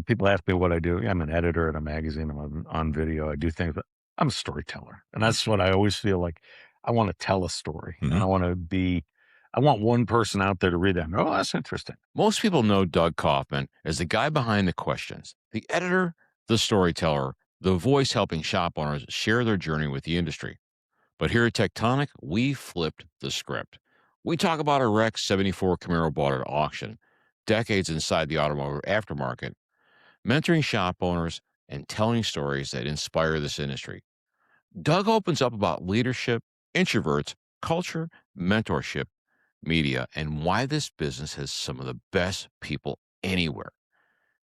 people ask me what I do. I'm an editor at a magazine. I'm on video. I do things, but I'm a storyteller. And that's what I always feel like. I want to tell a story. And I want one person out there to read that and go, oh, that's interesting. Most people know Doug Kaufman as the guy behind the questions, the editor, the storyteller, the voice helping shop owners share their journey with the industry. But here at Tectonic, we flipped the script. We talk about a wreck 74 Camaro bought at auction, decades inside the automotive aftermarket, mentoring shop owners, and telling stories that inspire this industry. Doug opens up about leadership, introverts, culture, mentorship, media, and why this business has some of the best people anywhere.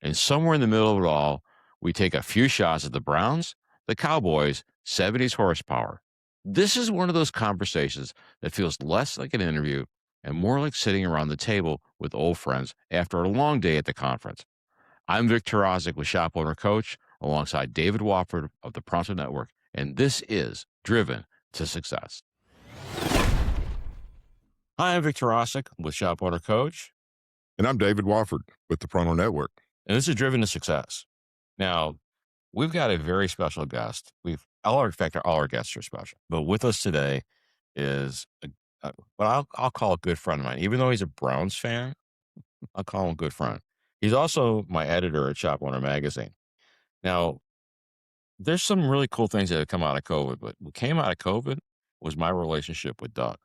And somewhere in the middle of it all, we take a few shots at the Browns, the Cowboys, 70s horsepower. This is one of those conversations that feels less like an interview and more like sitting around the table with old friends after a long day at the conference. I'm Vic Tarasik with Shop Owner Coach alongside David Wofford of the Pronto Network, and this is Driven to Success. Hi, I'm Vic Tarasik with Shop Owner Coach. And I'm David Wofford with the Pronto Network. And this is Driven to Success. Now, we've got a very special guest. All our guests are special. But with us today is what I'll call a good friend of mine. Even though he's a Browns fan, I'll call him a good friend. He's also my editor at Shop Owner Magazine. Now, there's some really cool things that have come out of COVID, but what came out of COVID was my relationship with Doug,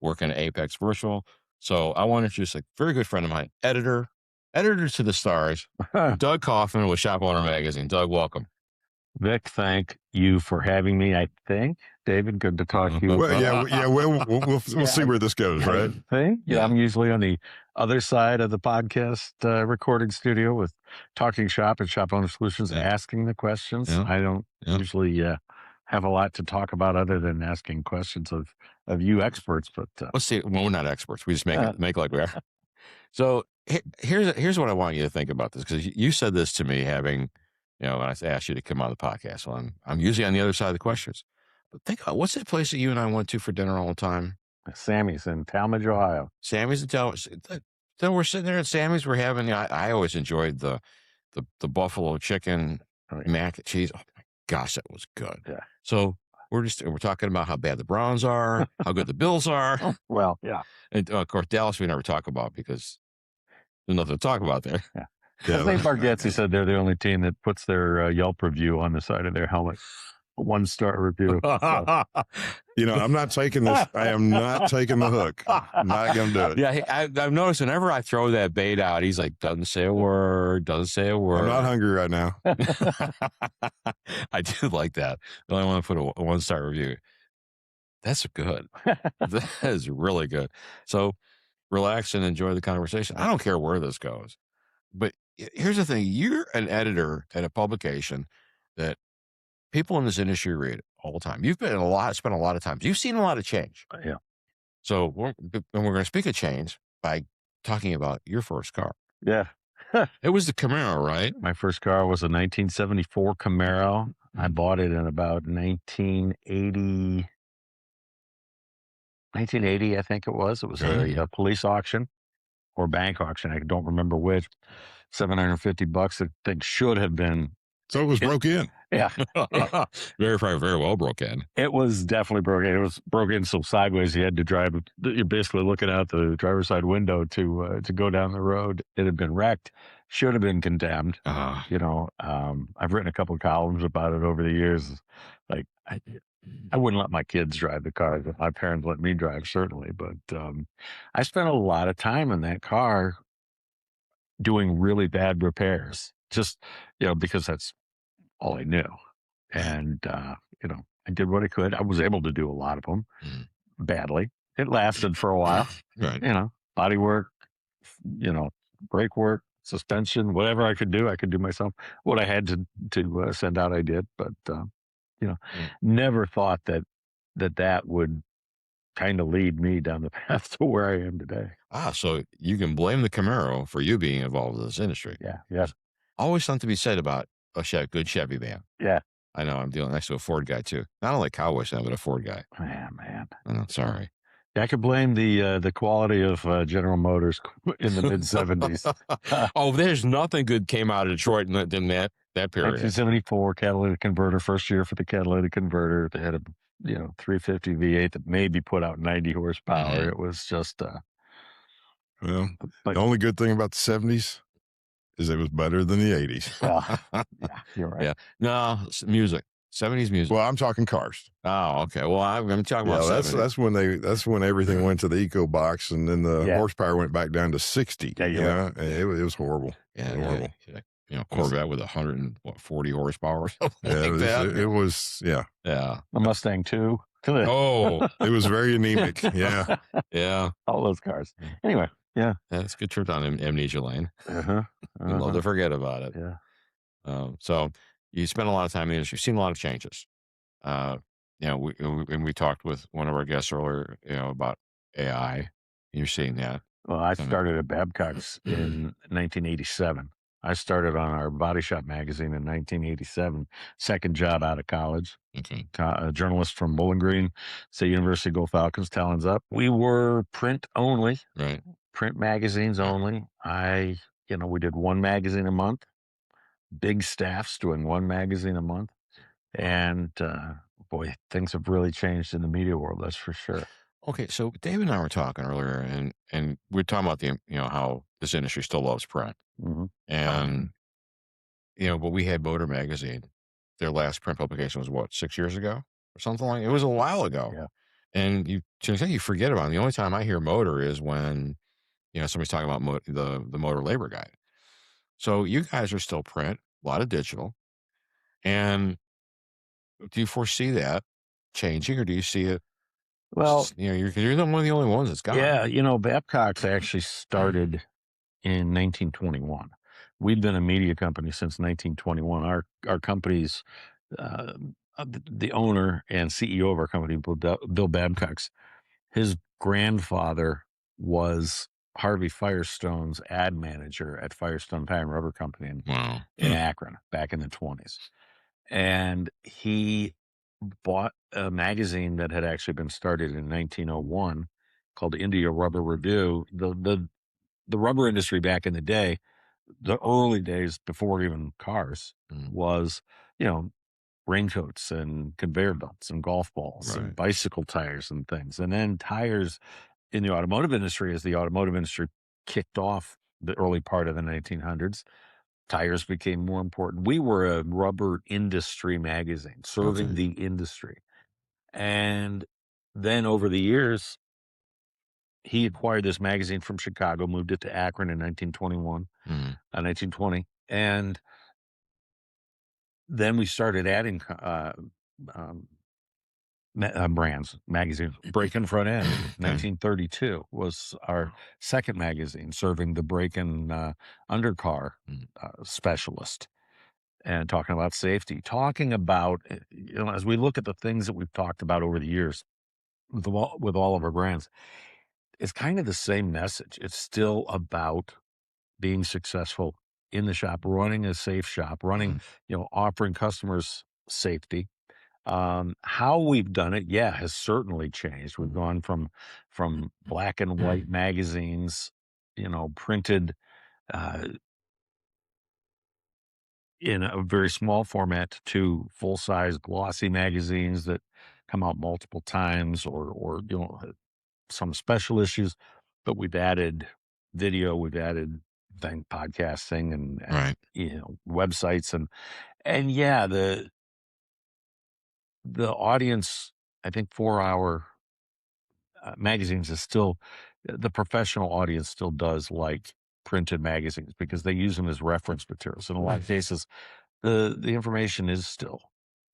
working at Apex Virtual. So I want to introduce a very good friend of mine, editor to the stars, Doug Kaufman with Shop Owner Magazine. Doug, welcome. Vic, thank you for having me. I think, David, good to talk to you. We'll see where this goes, right? Yeah, I'm usually on the other side of the podcast recording studio with Talking Shop and Shop Owner Solutions, asking the questions. Yeah. I don't usually have a lot to talk about other than asking questions of you experts. But let's see. Well, we're not experts. We just make like we are. So here's what I want you to think about this, because you said this to me having, when I asked you to come on the podcast. Well, I'm usually on the other side of the questions. But think about, what's that place that you and I went to for dinner all the time? Sammy's in Talmadge, Ohio. Sammy's in Talmadge. Then we're sitting there at Sammy's. We're having, I always enjoyed the buffalo chicken, mac and cheese. Oh my gosh, that was good. Yeah. So we're talking about how bad the Browns are, how good the Bills are. Well, yeah. And of course, Dallas we never talk about because there's nothing to talk about there. Yeah. I think Bargatze said they're the only team that puts their Yelp review on the side of their helmet. A 1-star review. So. I'm not taking this. I am not taking the hook. I'm not going to do it. Yeah, I've noticed whenever I throw that bait out, he's like, doesn't say a word. I'm not hungry right now. I do like that. I only want to put a 1-star review. That's good. That is really good. So relax and enjoy the conversation. I don't care where this goes. But here's the thing. You're an editor at a publication that people in this industry read all the time. You've spent a lot of time. You've seen a lot of change. Yeah. So we're going to speak of change by talking about your first car. Yeah. It was the Camaro, right? My first car was a 1974 Camaro. I bought it in about 1980, I think it was. It was a police auction or bank auction. I don't remember which. $750. The thing should have been. So it was broke in. Yeah. Very well broke in. It was definitely broken. It was broken so sideways you had to drive. You're basically looking out the driver's side window to go down the road. It had been wrecked. Should have been condemned. I've written a couple of columns about it over the years. Like I wouldn't let my kids drive the car. My parents let me drive, certainly. But I spent a lot of time in that car doing really bad repairs, just, because that's all I knew. And, I did what I could. I was able to do a lot of them badly. It lasted for a while, right. Body work, brake work, suspension, whatever I could do myself. What I had to send out, I did. But, never thought that would kind of lead me down the path to where I am today. So you can blame the Camaro for you being involved in this industry. Yeah. Always something to be said about a good Chevy van. Yeah. I know. I'm dealing next to a Ford guy too. Not only a Cowboy fan, but a Ford guy. Man. Oh, sorry. I could blame the quality of General Motors in the mid 70s. Oh, there's nothing good came out of Detroit in that period. 1974 catalytic converter, first year for the catalytic converter. They had a 350 V8 that maybe put out 90 horsepower. It was just well, the only good thing about the 70s is it was better than the 80s. Yeah, you're right. Yeah, no music. 70s music. Well, I'm talking cars. Oh, okay. Well, I'm talking about 70s. That's when everything went to the eco box, and then the horsepower went back down to 60. Yeah, it was horrible. Yeah, horrible. Corvette with 140 horsepower or something like that. It was. Yeah. A Mustang too. Oh, it was very anemic. Yeah. Yeah. All those cars. Anyway. Yeah. That's a good trip down Amnesia Lane. We'd love to forget about it. Yeah. So you spent a lot of time in the industry. You've seen a lot of changes. We talked with one of our guests earlier, about AI. You're seeing that. Well, I started at Babcock's in 1987. I started on our Body Shop magazine in 1987. Second job out of college. Okay. A journalist from Bowling Green State University. Go Falcons! Talons up. We were print only. Right. Print magazines only. We did one magazine a month. Big staffs doing one magazine a month. And boy, things have really changed in the media world. That's for sure. Okay, so Dave and I were talking earlier, and we were talking about how this industry still loves print, and but we had Motor Magazine. Their last print publication was what, 6 years ago or something like. It was a while ago. Yeah. And you forget about it. The only time I hear motor is when somebody's talking about the Motor Labor Guide. So you guys are still print, a lot of digital, and do you foresee that changing, or do you see it? Well, you're one of the only ones that's got. Yeah, Babcock's actually started in 1921. We've been a media company since 1921. Our company's the owner and CEO of our company, Bill Babcock's, his grandfather was Harvey Firestone's ad manager at Firestone Tire and Rubber Company in Akron back in the 20s. And he bought a magazine that had actually been started in 1901 called India Rubber Review. The rubber industry back in the day, the early days before even cars, was, raincoats and conveyor belts and golf balls and bicycle tires and things. And then tires in the automotive industry, as the automotive industry kicked off the early part of the 1900s, tires became more important. We were a rubber industry magazine serving the industry. And then over the years, he acquired this magazine from Chicago, moved it to Akron in 1920. And then we started adding brands, magazines. Break-In Front End, 1932 was our second magazine, serving the break-in undercar specialist and talking about safety, talking about, as we look at the things that we've talked about over the years with all of our brands, it's kind of the same message. It's still about being successful in the shop, running a safe shop, offering customers safety. How we've done it, has certainly changed. We've gone from black and white magazines, printed in a very small format, to full-size glossy magazines that come out multiple times, or some special issues. But we've added video, we've added podcasting and websites, and the audience, I think, for our magazines is still, the professional audience still does like printed magazines because they use them as reference materials. In a lot of cases, the information is still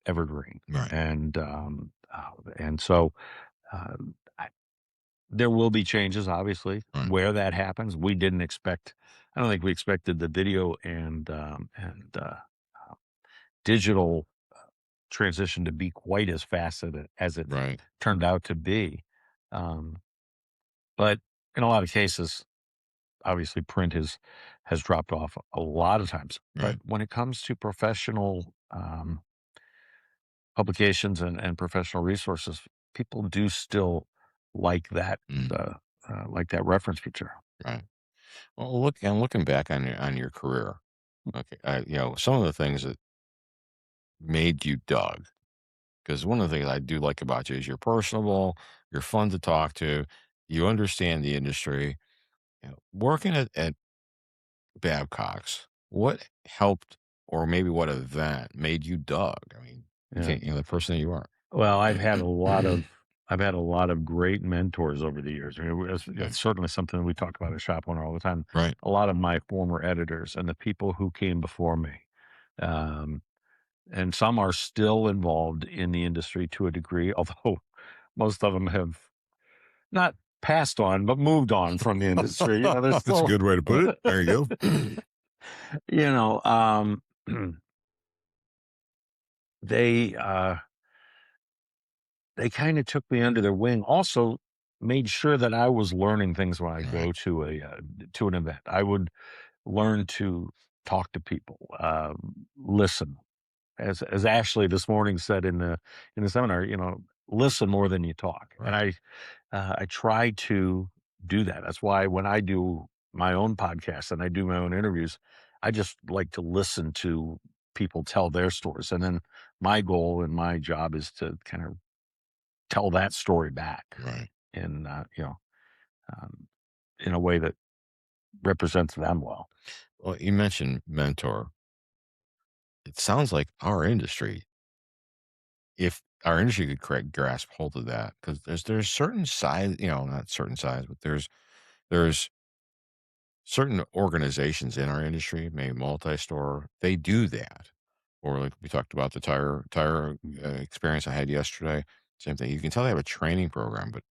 evergreen, and so there will be changes, obviously, where that happens. We didn't expect. I don't think we expected the video and digital transition to be quite as fast as it turned out to be. But in a lot of cases, obviously, print has dropped off a lot of times. But when it comes to professional publications and professional resources, people do still like that reference material. Right. Well, looking back on your career, okay, some of the things that made you Doug, because one of the things I do like about you is you're personable, you're fun to talk to, you understand the industry. Working at Babcock's, what helped, or maybe what event made you Doug? I mean, the person that you are. Well, I've had a lot of great mentors over the years. I mean, it's certainly something we talk about at Shop Owner all the time. Right. A lot of my former editors and the people who came before me, and some are still involved in the industry to a degree, although most of them have not passed on, but moved on from the industry. That's a good way to put it. There you go. They kind of took me under their wing. Also, made sure that I was learning things when I go to an event. I would learn to talk to people, listen. As Ashley this morning said in the seminar, listen more than you talk. Right. And I try to do that. That's why when I do my own podcast and I do my own interviews, I just like to listen to people tell their stories. And then my goal and my job is to kind of tell that story back, Right. in in a way that represents them well. Well, you mentioned mentor. It sounds like our industry, if our industry could grasp hold of that, because there's certain size, not certain size, but there's certain organizations in our industry, maybe multi-store, they do that. Or like we talked about the tire experience I had yesterday. Same thing. You can tell they have a training program, but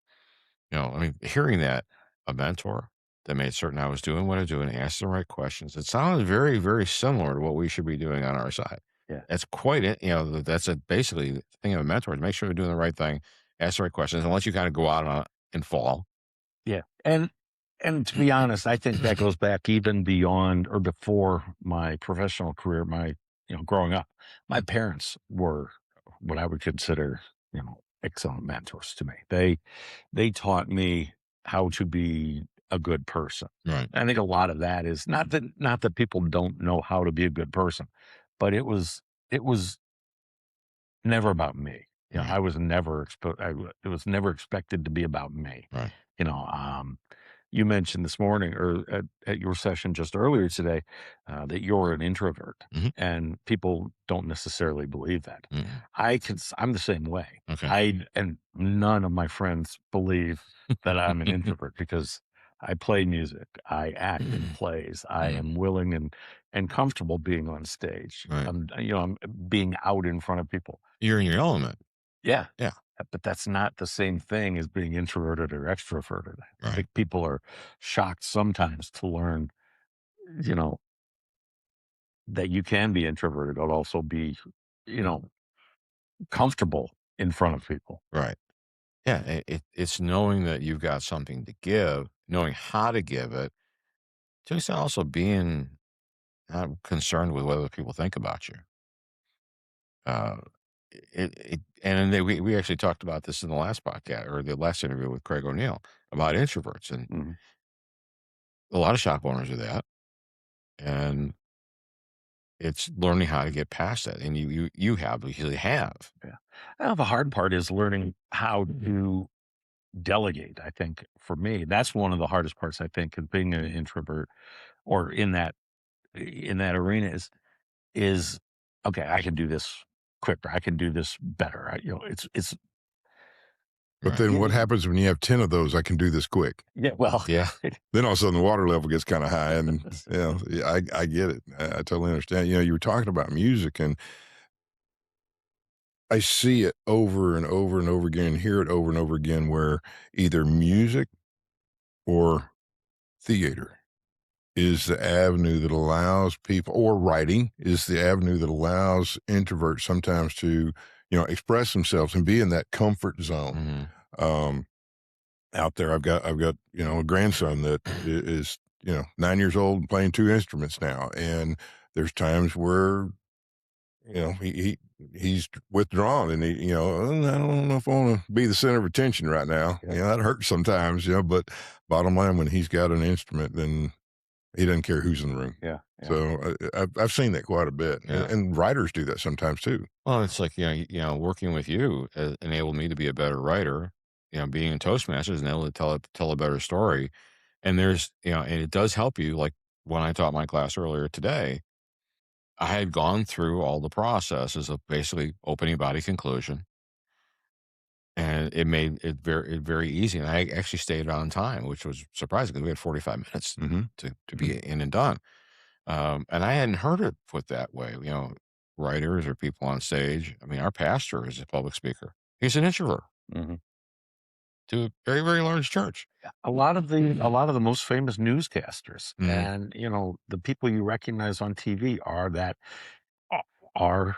hearing that a mentor that made certain I was doing what I was doing, asked the right questions, it sounds very, very similar to what we should be doing on our side. Yeah. That's that's basically the thing of a mentor, is make sure you're doing the right thing, ask the right questions, unless you kind of go out and fall. Yeah. And to be honest, I think that goes back even beyond or before my professional career, growing up. My parents were what I would consider, excellent mentors to me. They taught me how to be a good person. Right. I think a lot of that is not that people don't know how to be a good person, but it was never about me. Right. I was never it was never expected to be about me. Right. You mentioned this morning or at your session just earlier today that you're an introvert, and people don't necessarily believe that. I'm the same way. Okay. And none of my friends believe that I'm an introvert because I play music, I act in plays, I am willing and comfortable being on stage. Right. I'm being out in front of people. You're in your element. Yeah. Yeah. But that's not the same thing as being introverted or extroverted. Right. I think people are shocked sometimes to learn, that you can be introverted but also be, comfortable in front of people. Right. Yeah. It's knowing that you've got something to give, knowing how to give it, just also being not concerned with what other people think about you. We actually talked about this in the last podcast or the last interview with Craig O'Neill about introverts, and a lot of shop owners are that, and it's learning how to get past that. And you have, because you have. Yeah. Well, the hard part is learning how to delegate. I think for me, that's one of the hardest parts, I think, of being an introvert or in that arena is okay, I can do this quicker. I can do this better. It's. But then what happens when you have 10 of those? I can do this quick. Yeah. Well, yeah. Then all of a sudden the water level gets kind of high, and I get it. I totally understand. You were talking about music, and I see it over and over and over again, and hear it over and over again, where either music or theater is the avenue that allows people, or writing is the avenue that allows introverts sometimes to, express themselves and be in that comfort zone. Out there, I've got, a grandson that is, 9 years old and playing 2 instruments now. And there's times where he's withdrawn, and I don't know if I want to be the center of attention right now. That hurts sometimes, but bottom line, when he's got an instrument, then he doesn't care who's in the room. Yeah. So I've seen that quite a bit, and writers do that sometimes too. Well, it's like, working with you enabled me to be a better writer. Being in Toastmasters and able to tell a better story. And there's, and it does help you. Like when I taught my class earlier today, I had gone through all the processes of basically opening body conclusion, and it made it very easy. And I actually stayed on time, which was surprising because we had 45 minutes to be in and done. And I hadn't heard it put that way. Writers or people on stage. I mean, our pastor is a public speaker. He's an introvert to a very, very large church. A lot of the most famous newscasters and the people you recognize on TV are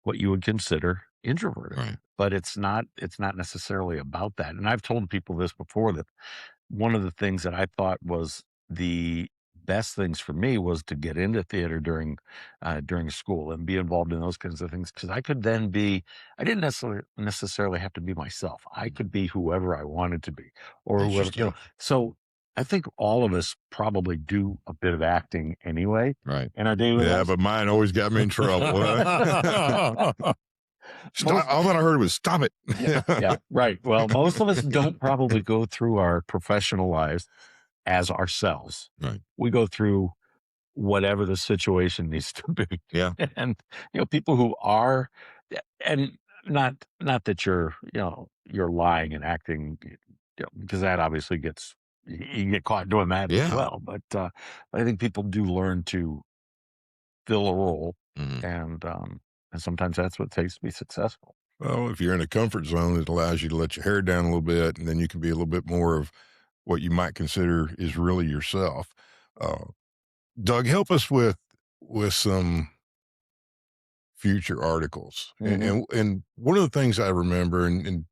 what you would consider introverted. Right. But it's not necessarily about that. And I've told people this before, that one of the things that I thought was the best things for me was to get into theater during school and be involved in those kinds of things, because I could then I didn't necessarily have to be myself. I could be whoever I wanted to be, or whoever, so I think all of us probably do a bit of acting anyway. Right. In our daily lives. But mine always got me in trouble. All that I heard was stop it. Yeah, right. Well, most of us don't probably go through our professional lives as ourselves. Right. We go through whatever the situation needs to be. Yeah. And people who are, and not that you're lying and acting, because that obviously you can get caught doing that as well. But I think people do learn to fill a role, and sometimes that's what it takes to be successful. Well, if you're in a comfort zone, it allows you to let your hair down a little bit, and then you can be a little bit more of what you might consider is really yourself. Doug, help us with some future articles. And one of the things I remember and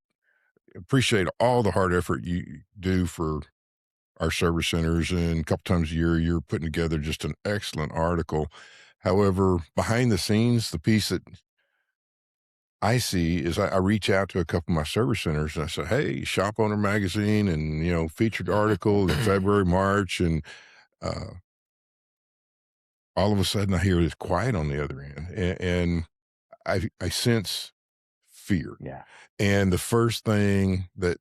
appreciate all the hard effort you do for our service centers, and a couple times a year, you're putting together just an excellent article. However, behind the scenes, the piece that I see is I reach out to a couple of my service centers and I say, hey, Shop Owner Magazine and, featured article in February, March. And all of a sudden I hear it's quiet on the other end. And I sense fear. Yeah. And the first thing that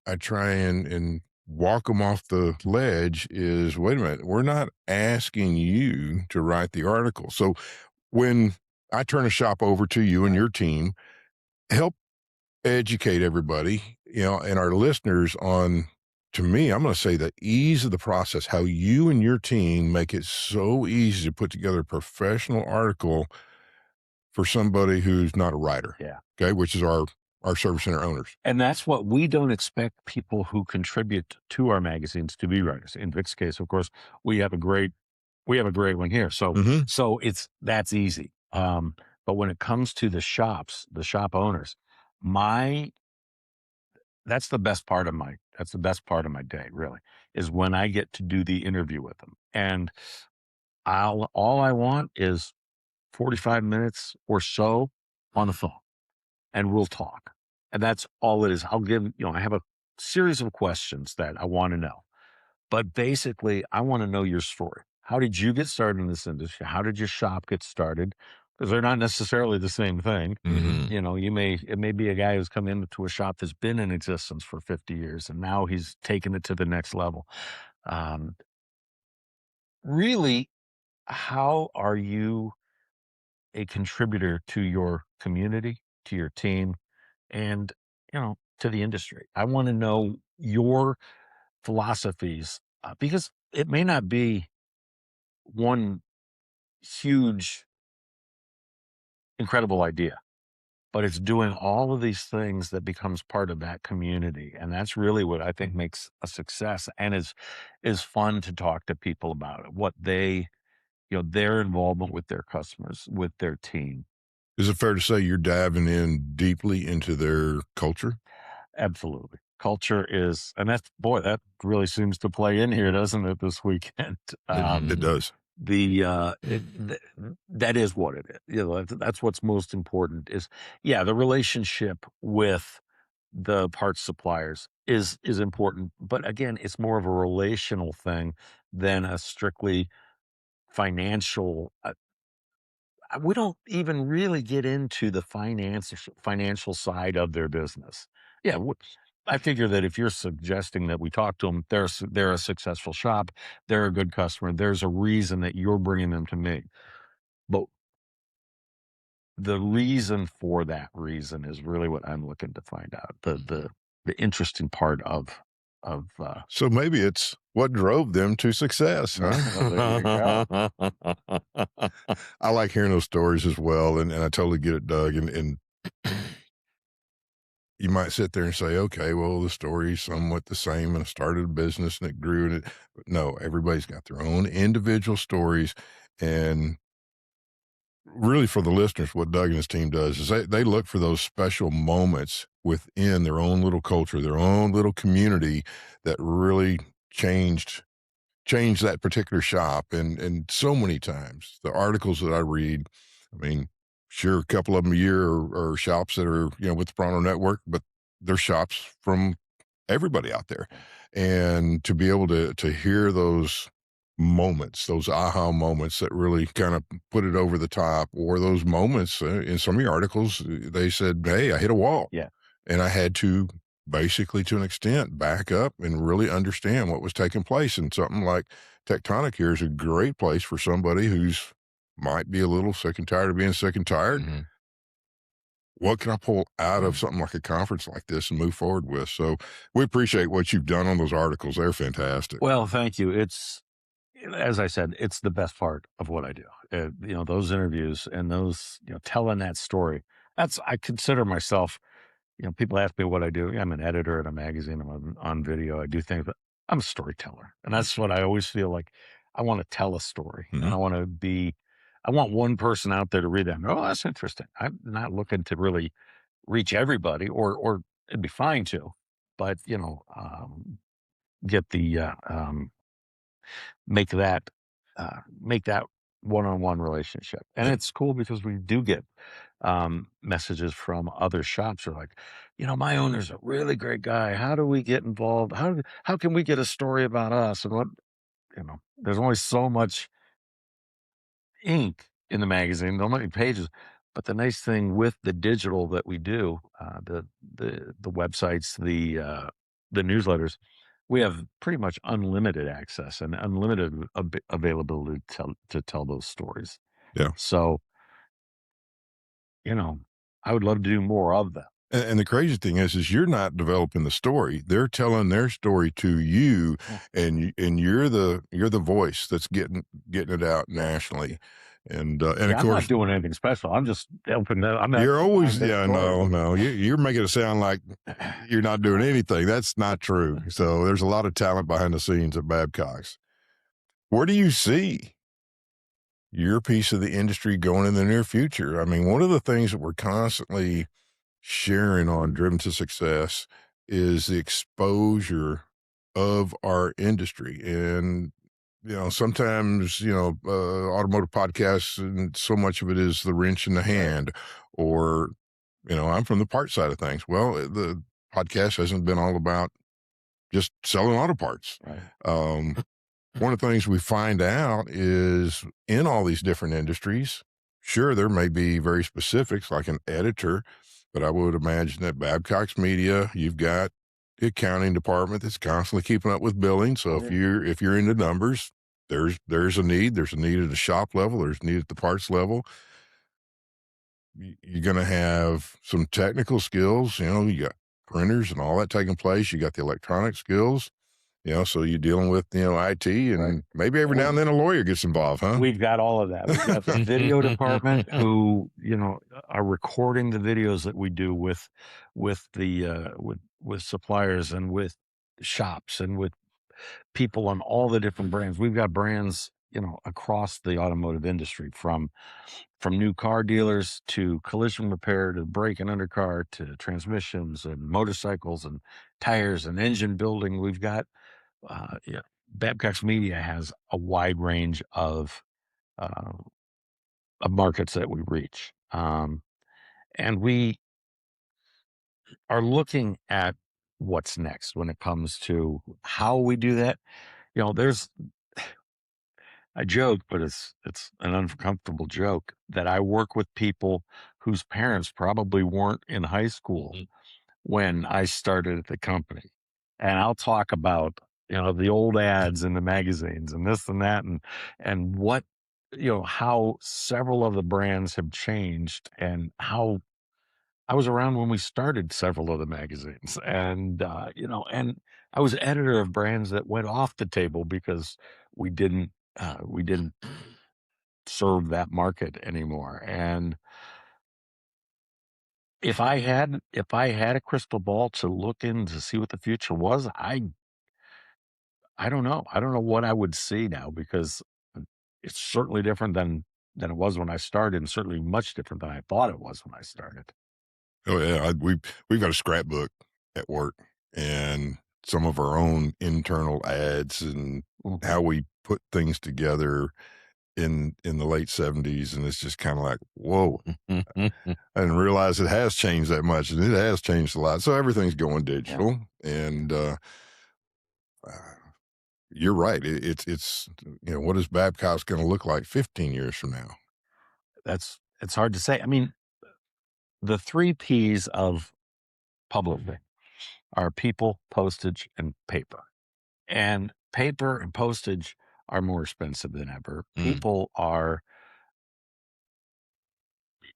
I try and walk them off the ledge is, wait a minute, we're not asking you to write the article. So when I turn a shop over to you and your team, help educate everybody, and our listeners on, to me, I'm going to say the ease of the process, how you and your team make it so easy to put together a professional article for somebody who's not a writer. Yeah. Okay. Which is our service center owners. And that's what we don't expect people who contribute to our magazines to be writers. In Vic's case, of course, we have a great one here. So, so that's easy. But when it comes to the shop owners, that's the best part of my day, really, is when I get to do the interview with them. And all I want is 45 minutes or so on the phone, and we'll talk. And that's all it is. I'll give, I have a series of questions that I want to know, but basically I want to know your story. How did you get started in this industry? How did your shop get started? Because they're not necessarily the same thing. It may be a guy who's come into a shop that's been in existence for 50 years and now he's taken it to the next level. Really, how are you a contributor to your community, to your team, and to the industry? I want to know your philosophies, because it may not be one huge, incredible idea, but it's doing all of these things that becomes part of that community. And that's really what I think makes a success, and is fun to talk to people about it, what they, their involvement with their customers, with their team. Is it fair to say you're diving in deeply into their culture? Absolutely. Culture is, and that really seems to play in here, doesn't it, this weekend? It does. that is what it is. That's what's most important is, the relationship with the parts suppliers is important, but again, it's more of a relational thing than a strictly financial. We don't even really get into the financial side of their business. Yeah, I figure that if you're suggesting that we talk to them, they're a successful shop, they're a good customer. There's a reason that you're bringing them to me, but the reason for that reason is really what I'm looking to find out. The interesting part of So maybe it's what drove them to success, huh? well, there you go. I like hearing those stories as well, and I totally get it, Doug. And you might sit there and say, okay, well, the story's somewhat the same, and I started a business and it grew. And but no, everybody's got their own individual stories. And really, for the listeners, what Doug and his team does is they look for those special moments within their own little culture, their own little community that really changed that particular shop. And so many times the articles that I read, I mean, sure, a couple of them a year are shops that are, with the Prano Network, but they're shops from everybody out there. And to be able to hear those moments, those aha moments that really kind of put it over the top, or those moments in some of your articles, they said, hey, I hit a wall. Yeah. And I had to basically, to an extent, back up and really understand what was taking place. And something like Tectonic here is a great place for somebody who's might be a little sick and tired of being sick and tired. Mm-hmm. What can I pull out of something like a conference like this and move forward with? So we appreciate what you've done on those articles. They're fantastic. Well, thank you. It's, as I said, it's the best part of what I do. Those interviews and those, telling that story. I consider myself, people ask me what I do. Yeah, I'm an editor at a magazine. I'm on video. I do things, but I'm a storyteller. And that's what I always feel like. I want to tell a story. Mhm. And I want one person out there to read that and go, oh, that's interesting. I'm not looking to really reach everybody, or it'd be fine to, but, get the, make that one-on-one relationship. And it's cool because we do get messages from other shops who are like, my owner's a really great guy. How do we get involved? How can we get a story about us? And there's only so much ink in the magazine, so many pages. But the nice thing with the digital that we do, the websites, the newsletters, we have pretty much unlimited access and unlimited availability to tell those stories. Yeah. So, I would love to do more of them. And the crazy thing is you're not developing the story. They're telling their story to you, and you're the voice that's getting it out nationally. And of I'm course, not doing anything special. I'm just helping them. I'm not. you're always no. You're making it sound like you're not doing anything. That's not true. So there's a lot of talent behind the scenes at Babcock's. Where do you see your piece of the industry going in the near future? I mean, one of the things that we're constantly sharing on Driven to Success is the exposure of our industry. And, sometimes, automotive podcasts, and so much of it is the wrench in the hand, or, I'm from the part side of things. Well, the podcast hasn't been all about just selling auto parts. Right. One of the things we find out is in all these different industries, sure, there may be very specifics like an editor, but I would imagine that Babcock's Media, you've got the accounting department that's constantly keeping up with billing. So if you're into numbers, there's a need. There's a need at the shop level. There's a need at the parts level. You're going to have some technical skills. You got printers and all that taking place. You got the electronic skills. So you're dealing with, IT, and maybe every now and then a lawyer gets involved, huh? We've got all of that. We've got the video department who, are recording the videos that we do with the with suppliers and with shops and with people on all the different brands. We've got brands, across the automotive industry, from new car dealers to collision repair to brake and undercar to transmissions and motorcycles and tires and engine building. We've got Babcock's Media has a wide range of markets that we reach. And we are looking at what's next when it comes to how we do that. I joke, but it's an uncomfortable joke that I work with people whose parents probably weren't in high school when I started at the company. And I'll talk about, the old ads in the magazines and this and that and what, how several of the brands have changed and how I was around when we started several of the magazines, and and I was editor of brands that went off the table because we didn't serve that market anymore. And if I had a crystal ball to look in to see what the future was, I don't know. I don't know what I would see now, because it's certainly different than it was when I started, and certainly much different than I thought it was when I started. Oh yeah, we've got a scrapbook at work, and some of our own internal ads and how we put things together in the late 70s, and it's just kind of like, whoa. I didn't realize it has changed that much, and it has changed a lot. So everything's going digital, and you're right. It's what is Babcock's going to look like 15 years from now? It's hard to say. I mean, the 3 P's of publishing are people, postage, and paper. And paper and postage are more expensive than ever. People are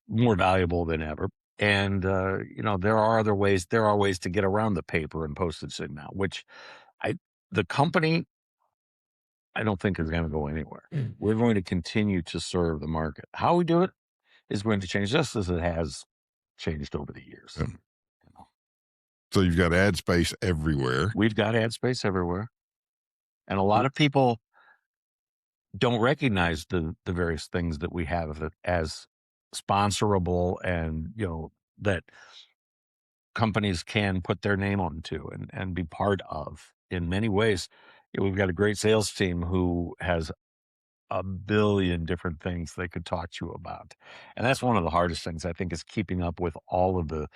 more valuable than ever. And, there are ways to get around the paper and postage thing now, which the company, I don't think is going to go anywhere. We're going to continue to serve the market. How we do it is going to change, just as it has changed over the years. Yeah. So you've got ad space everywhere. We've got ad space everywhere. And a lot of people don't recognize the various things that we have as sponsorable, and, that companies can put their name onto and be part of in many ways. We've got a great sales team who has a billion different things they could talk to you about. And that's one of the hardest things, I think, is keeping up with all of the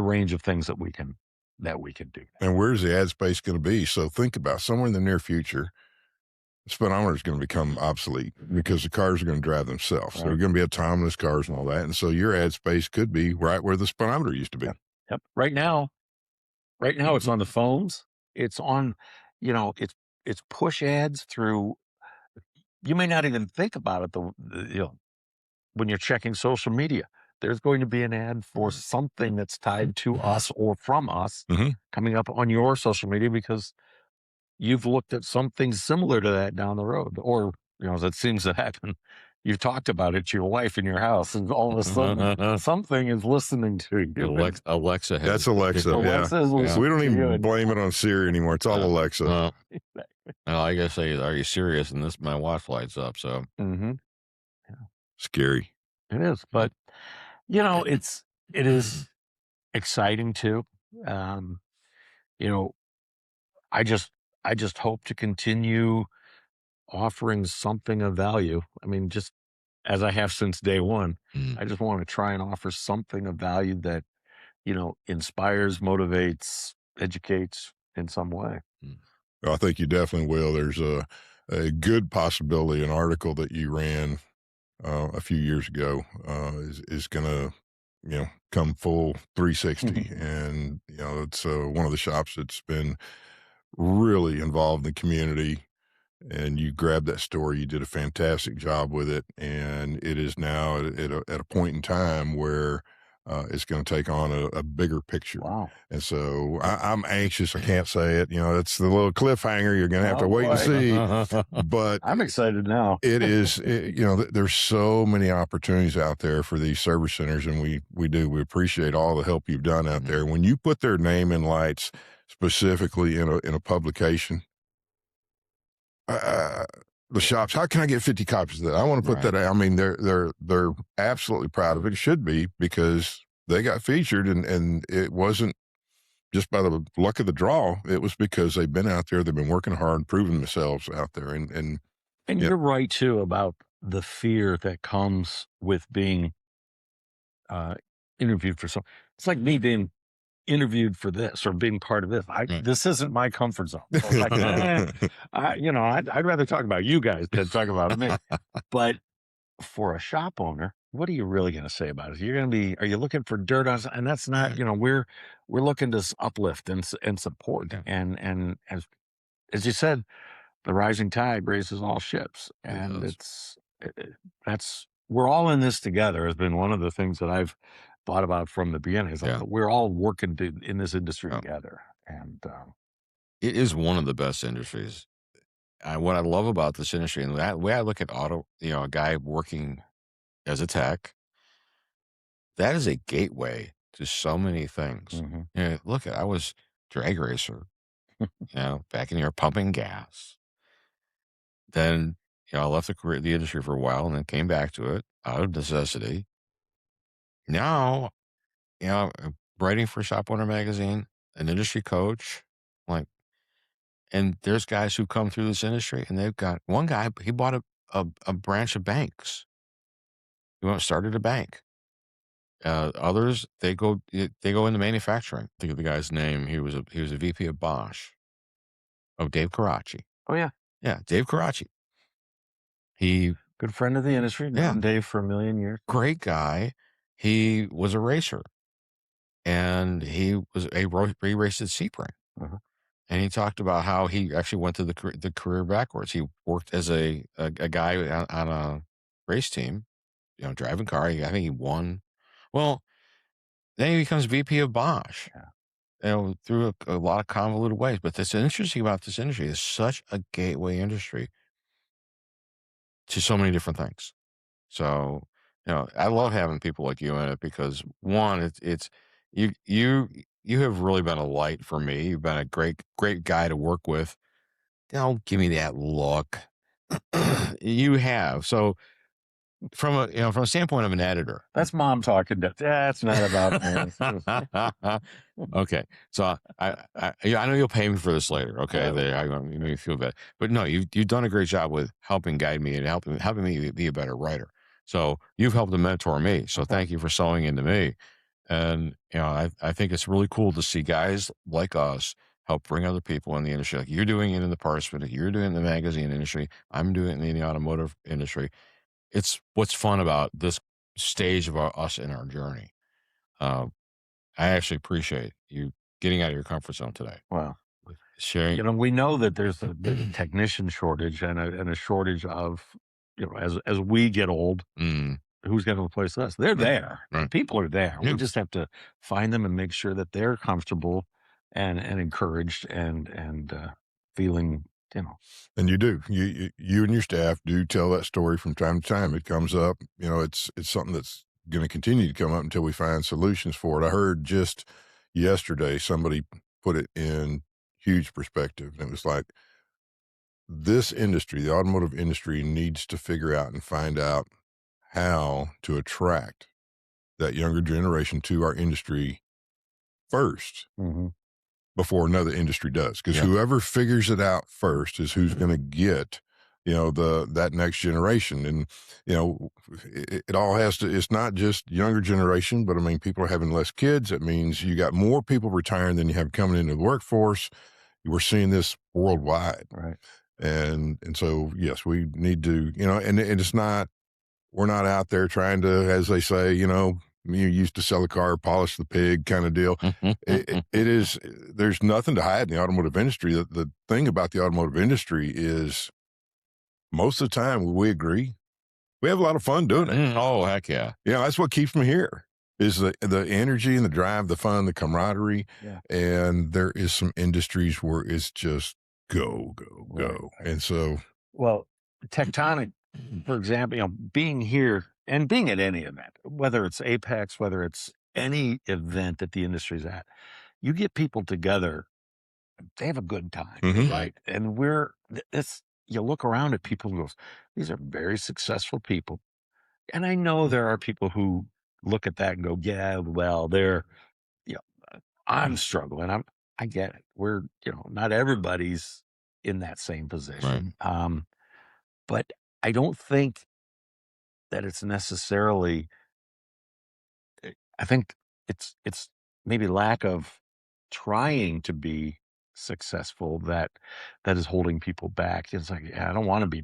range of things that we can do. And where's the ad space going to be? So think about somewhere in the near future, the speedometer is going to become obsolete because the cars are going to drive themselves. Right. So they're going to be autonomous cars and all that. And so your ad space could be right where the speedometer used to be. Yep. Right now it's on the phones. It's on, it's push ads through. You may not even think about it, when you're checking social media, there's going to be an ad for something that's tied to us or from us coming up on your social media because you've looked at something similar to that down the road. Or, that seems to happen. You've talked about it to your wife in your house, and all of a sudden something is listening to you. Alexa. That's Alexa. Yeah. We don't even blame it on Siri anymore. It's all Alexa. I guess say, are you serious? And my watch lights up. So scary. It is, but it is exciting too. I just hope to continue offering something of value. I mean, just as I have since day one, I just want to try and offer something of value that, inspires, motivates, educates in some way. I think you definitely will. There's a good possibility an article that you ran a few years ago is going to, come full 360. And, it's one of the shops that's been really involved in the community, and you grabbed that story. You did a fantastic job with it. And it is now at a point in time where it's going to take on a bigger picture. Wow. And so I'm anxious. I can't say it. It's the little cliffhanger. You're going to have to wait and see. But I'm excited now. It is, there's so many opportunities out there for these service centers, and we appreciate all the help you've done out there. When you put their name in lights, specifically in a publication, the shops, how can I get 50 copies of that? I want to put that out. I mean, they're absolutely proud of it. It should be, because they got featured, and it wasn't just by the luck of the draw, it was because they've been out there, they've been working hard, proving themselves out there. And you're right too about the fear that comes with being interviewed for something. It's like me being interviewed for this or being part of this. This isn't my comfort zone. So it's like, I'd rather talk about you guys than talk about me. But for a shop owner, what are you really going to say about it? Are you looking for dirt on? And that's not, we're looking to uplift and support. And as you said, the rising tide raises all ships, and we're all in this together. Has been one of the things that I've thought about from the beginning. Is we're all working in this industry together, and it is one of the best industries. What I love about this industry, and the way I look at auto, a guy working as a tech, that is a gateway to so many things. Look, I was drag racer, back in here pumping gas. Then, I left the industry for a while and then came back to it out of necessity. Now, I'm writing for Shop Owner Magazine, an industry coach, and there's guys who come through this industry, and they've got one guy, he bought a branch of banks. He went and started a bank. Others, they go into manufacturing. Think of the guy's name. He was a VP of Bosch. Oh, Dave Karachi. Oh yeah, Dave Karachi. Good friend of the industry. Known Dave for a million years. Great guy. He was a racer, and he raced at Sebring. And he talked about how he actually went to the career backwards. He worked as a guy on a race team, driving car. I think he won. Well, then he becomes VP of Bosch. Through a lot of convoluted ways. But that's interesting about this industry. It's such a gateway industry to so many different things. So, I love having people like you in it because one, it's you have really been a light for me. You've been a great guy to work with. Don't give me that look. You have. So from a standpoint of an editor, that's mom talking. That's not about me. Okay, so I know you'll pay me for this later. Okay, you make me feel bad, but no, you've done a great job with helping guide me and helping me be a better writer. So you've helped to mentor me. So thank you for sewing into me. And I think it's really cool to see guys like us help bring other people in the industry. Like you're doing it in the parts, but you're doing it in the magazine industry. I'm doing it in the automotive industry. It's what's fun about this stage of us in our journey. I actually appreciate you getting out of your comfort zone today. Wow. Sharing. We know that there's a technician shortage and a shortage of, as we get old, who's going to replace us? They're there. Right. People are there. Yeah. We just have to find them and make sure that they're comfortable and encouraged and feeling, And you do. You and your staff do tell that story from time to time. It comes up. It's something that's going to continue to come up until we find solutions for it. I heard just yesterday somebody put it in huge perspective, and it was like, this industry, the automotive industry, needs to figure out and find out how to attract that younger generation to our industry first. Before another industry does, because whoever figures it out first is who's going to get, that next generation. And, it all has to, it's not just younger generation, but I mean, people are having less kids. It means you got more people retiring than you have coming into the workforce. We're seeing this worldwide. Right. And so, yes, we need to, and it's not, we're not out there trying to, as they say, you used to sell a car, polish the pig kind of deal. It is, there's nothing to hide in the automotive industry. The thing about the automotive industry is most of the time we agree. We have a lot of fun doing it. Oh, heck yeah. That's what keeps me here is the energy and the drive, the fun, the camaraderie. Yeah. And there is some industries where it's just go. Right. And so. Well, Tectonic, for example, being here and being at any event, whether it's Apex, whether it's any event that the industry's at, you get people together, they have a good time, right? And you look around at people and go, these are very successful people. And I know there are people who look at that and go, yeah, well, they're, I'm struggling. I get it. We're, not everybody's in that same position. But I don't think that it's necessarily, I think it's maybe lack of trying to be successful that is holding people back. It's like, I don't want to be,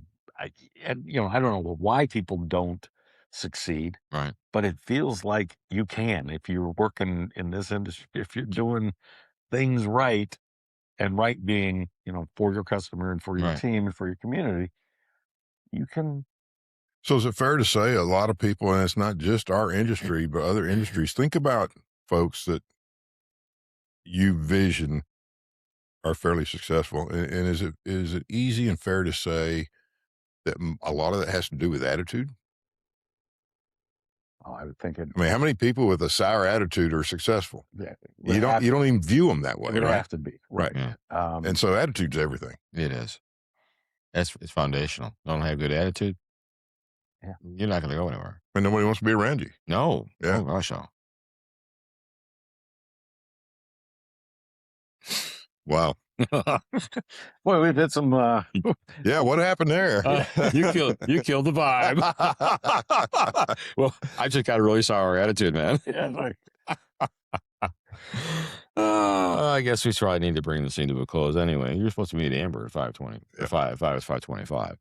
and I don't know why people don't succeed, Right. but it feels like you can if you're working in this industry, if you're doing things right, and right being, for your customer and for your team and for your community, you can. So is it fair to say a lot of people, and it's not just our industry, but other industries, think about folks that you vision are fairly successful. And is it easy and fair to say that a lot of that has to do with attitude? Oh, I would think it. I mean, how many people with a sour attitude are successful? Yeah, you don't even view them that way, it would right? have to be, right. Yeah. And so attitude's everything. It is. It's foundational. Don't have good attitude. Yeah. You're not going to go anywhere. And nobody wants to be around you. No. Yeah. Oh, gosh, no. Wow. Boy, we did some. Yeah, what happened there? You killed the vibe. Well, I just got a really sour attitude, man. Yeah, I guess we probably need to bring the scene to a close anyway. You're supposed to meet Amber at 5:20. Yeah. 5:25.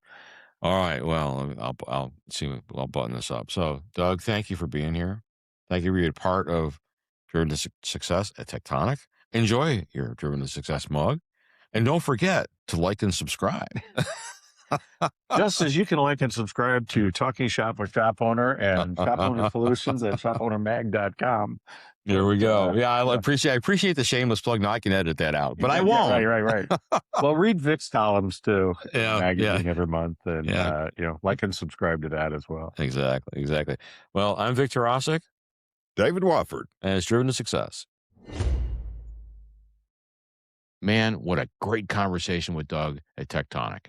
All right. Well, I'll see. I'll button this up. So, Doug, thank you for being here. Thank you for being a part of Driven to Success at Tectonic. Enjoy your Driven to Success mug. And don't forget to like and subscribe. Just as you can like and subscribe to Talking Shop with Shop Owner and Shop Owner Solutions at shopownermag.com. There we go. I appreciate the shameless plug. Now I can edit that out, but I won't. Right. Well, read Vic's columns too. Yeah, magazine every month, and like and subscribe to that as well. Exactly. Well, I'm Vic Tarasik. David Wofford. And it's Driven to Success. Man, what a great conversation with Doug at Tectonic.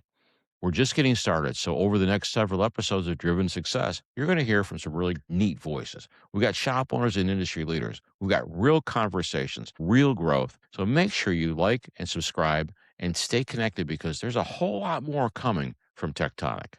We're just getting started, so over the next several episodes of Driven Success, you're going to hear from some really neat voices. We've got shop owners and industry leaders. We've got real conversations, real growth. So make sure you like and subscribe and stay connected because there's a whole lot more coming from Tectonic.